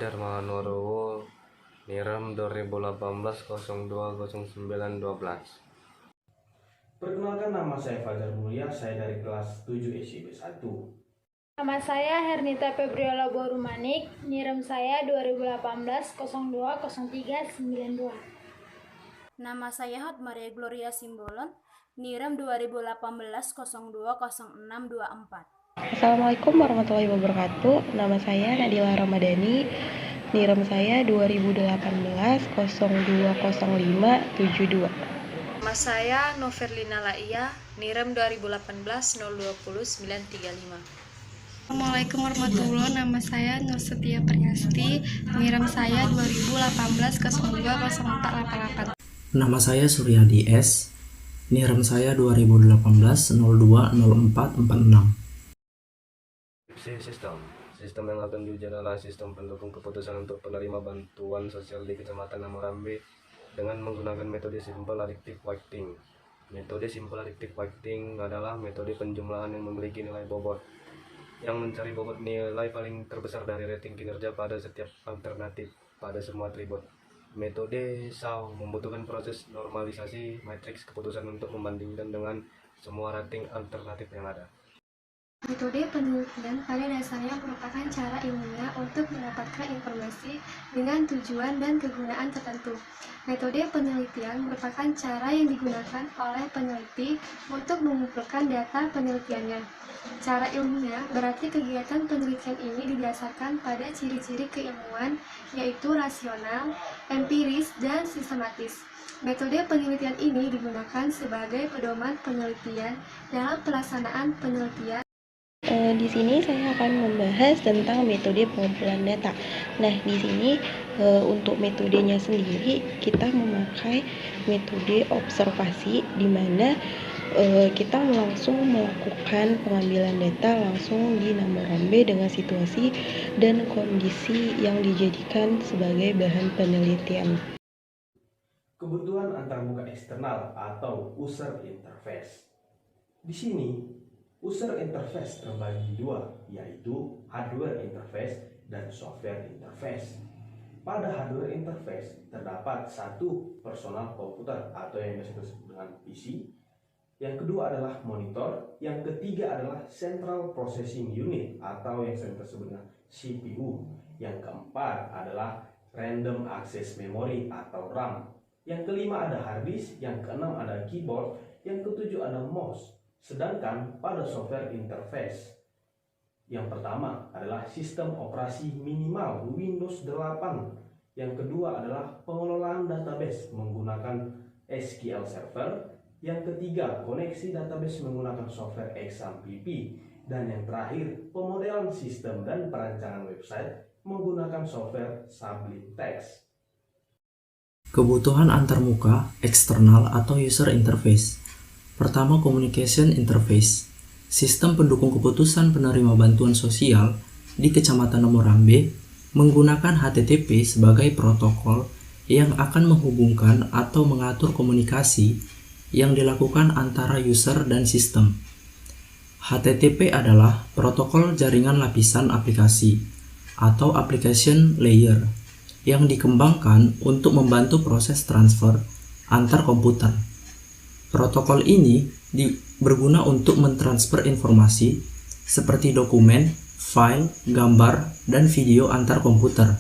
Dharma Nugroho, Niram 2018-02-09-12. Perkenalkan, nama saya Fajar Mulia, saya dari kelas 7 SIP 1. Nama saya Hernita Febriola Borumanik, NIREM saya 2018-02-03-92. Nama saya Hotmaria Gloria Simbolon, NIREM 2018-02-06-24. Assalamualaikum warahmatullahi wabarakatuh. Nama saya Nadila Ramadhani. NIREM saya 2018-02-05-72. Nama saya Noverlina Laia, NIREM 2018-020-935. Assalamualaikum warahmatullahi wabarakatuh. Nama saya Nur Setia Priasti, NIREM saya 2018-02-0488. Nama saya Suryadi S, NIREM saya 2018-02-0446. Sistem yang akan diuji adalah sistem pendukung keputusan untuk penerima bantuan sosial di Kecamatan Namorambe dengan menggunakan metode simple additive weighting. Metode simple additive weighting adalah metode penjumlahan yang memiliki nilai bobot yang mencari bobot nilai paling terbesar dari rating kinerja pada setiap alternatif pada semua atribut. Metode SAW membutuhkan proses normalisasi matriks keputusan untuk membandingkan dengan semua rating alternatif yang ada. Metode penelitian pada dasarnya merupakan cara ilmiah untuk mendapatkan informasi dengan tujuan dan kegunaan tertentu. Metode penelitian merupakan cara yang digunakan oleh peneliti untuk mengumpulkan data penelitiannya. Cara ilmiah berarti kegiatan penelitian ini didasarkan pada ciri-ciri keilmuan, yaitu rasional, empiris, dan sistematis. Metode penelitian ini digunakan sebagai pedoman penelitian dalam pelaksanaan penelitian. Di sini saya akan membahas tentang metode pengumpulan data. Nah, di sini untuk metodenya sendiri kita memakai metode observasi, di mana kita langsung melakukan pengambilan data langsung di Namorambe dengan situasi dan kondisi yang dijadikan sebagai bahan penelitian. Kebutuhan antarmuka eksternal atau user interface. Di sini user interface terbagi dua, yaitu hardware interface dan software interface. Pada hardware interface terdapat satu personal komputer atau yang biasa disebut dengan PC. Yang kedua adalah monitor. Yang ketiga adalah central processing unit atau yang sering disebut dengan CPU. Yang keempat adalah random access memory atau RAM. Yang kelima ada hard disk. Yang keenam ada keyboard. Yang ketujuh ada mouse. Sedangkan pada software interface, yang pertama adalah sistem operasi minimal Windows 8. Yang kedua adalah pengelolaan database menggunakan SQL Server. Yang ketiga, koneksi database menggunakan software XAMPP. Dan yang terakhir, pemodelan sistem dan perancangan website menggunakan software Sublime Text. Kebutuhan antarmuka eksternal atau user interface. Pertama, communication interface. Sistem pendukung keputusan penerima bantuan sosial di Kecamatan Namorambe menggunakan HTTP sebagai protokol yang akan menghubungkan atau mengatur komunikasi yang dilakukan antara user dan sistem. HTTP adalah protokol jaringan lapisan aplikasi atau application layer yang dikembangkan untuk membantu proses transfer antar komputer. Protokol ini berguna untuk mentransfer informasi seperti dokumen, file, gambar, dan video antar komputer.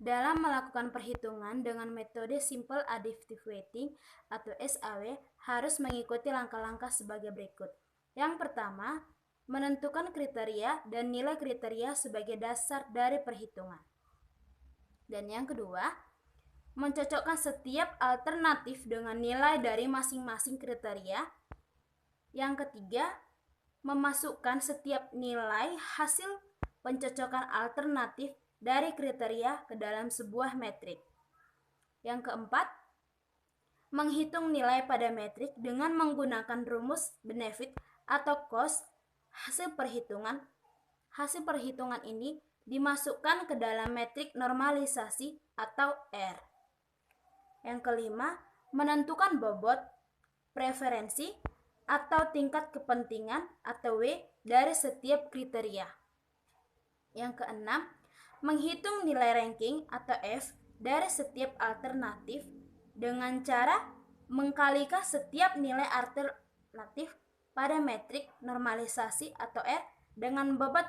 Dalam melakukan perhitungan dengan metode Simple Additive Weighting atau SAW harus mengikuti langkah-langkah sebagai berikut. Yang pertama, menentukan kriteria dan nilai kriteria sebagai dasar dari perhitungan. Dan yang kedua, mencocokkan setiap alternatif dengan nilai dari masing-masing kriteria. Yang ketiga, memasukkan setiap nilai hasil pencocokan alternatif dari kriteria ke dalam sebuah metrik. Yang keempat, menghitung nilai pada metrik dengan menggunakan rumus benefit atau cost. Hasil perhitungan ini dimasukkan ke dalam metrik normalisasi atau R. Yang kelima, menentukan bobot, preferensi, atau tingkat kepentingan atau W dari setiap kriteria. Yang keenam, menghitung nilai ranking atau F dari setiap alternatif dengan cara mengkalikan setiap nilai alternatif pada metrik normalisasi atau R dengan bobot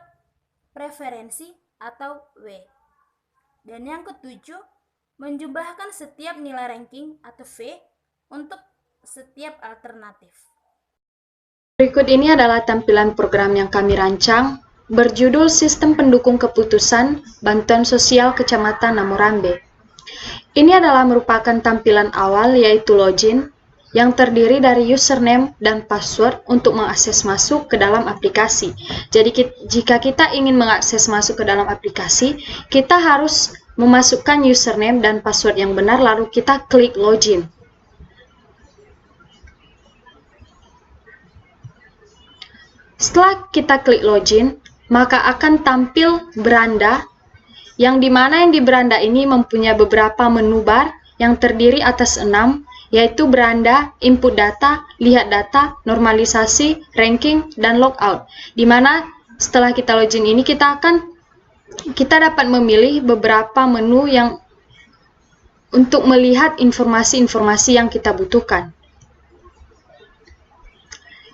preferensi atau W. Dan yang ketujuh, menjumlahkan setiap nilai ranking atau V untuk setiap alternatif. Berikut ini adalah tampilan program yang kami rancang berjudul Sistem Pendukung Keputusan Bantuan Sosial Kecamatan Namorambe. Ini adalah merupakan tampilan awal yaitu login yang terdiri dari username dan password untuk mengakses masuk ke dalam aplikasi. Jadi jika kita ingin mengakses masuk ke dalam aplikasi, kita harus memasukkan username dan password yang benar lalu kita klik login. Setelah kita klik login, maka akan tampil beranda yang dimana di beranda ini mempunyai beberapa menu bar yang terdiri atas 6, yaitu beranda, input data, lihat data, normalisasi, ranking, dan logout. Dimana setelah kita login ini kita dapat memilih beberapa menu yang untuk melihat informasi-informasi yang kita butuhkan.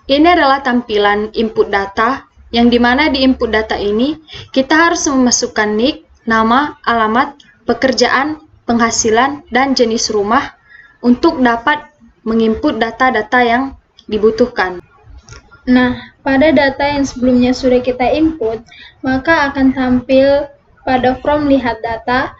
Ini adalah tampilan input data, yang dimana di input data ini kita harus memasukkan nick, nama, alamat, pekerjaan, penghasilan, dan jenis rumah untuk dapat menginput data-data yang dibutuhkan. Nah, pada data yang sebelumnya sudah kita input, maka akan tampil pada form lihat data.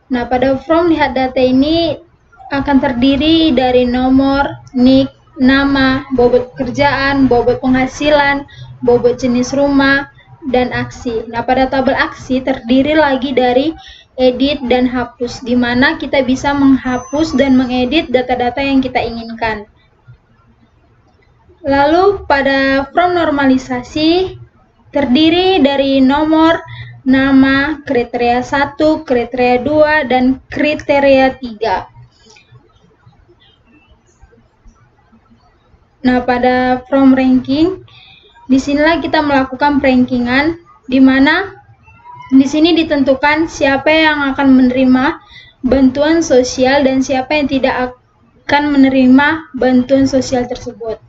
Nah, pada form lihat data ini akan terdiri dari nomor, nick, nama, bobot pekerjaan, bobot penghasilan, bobot jenis rumah, dan aksi. Nah, pada tabel aksi terdiri lagi dari edit dan hapus, di mana kita bisa menghapus dan mengedit data-data yang kita inginkan. Lalu pada form normalisasi terdiri dari nomor, nama, kriteria 1, kriteria 2, dan kriteria 3. Nah, pada form ranking, disinilah kita melakukan rankingan, di mana di sini ditentukan siapa yang akan menerima bantuan sosial dan siapa yang tidak akan menerima bantuan sosial tersebut.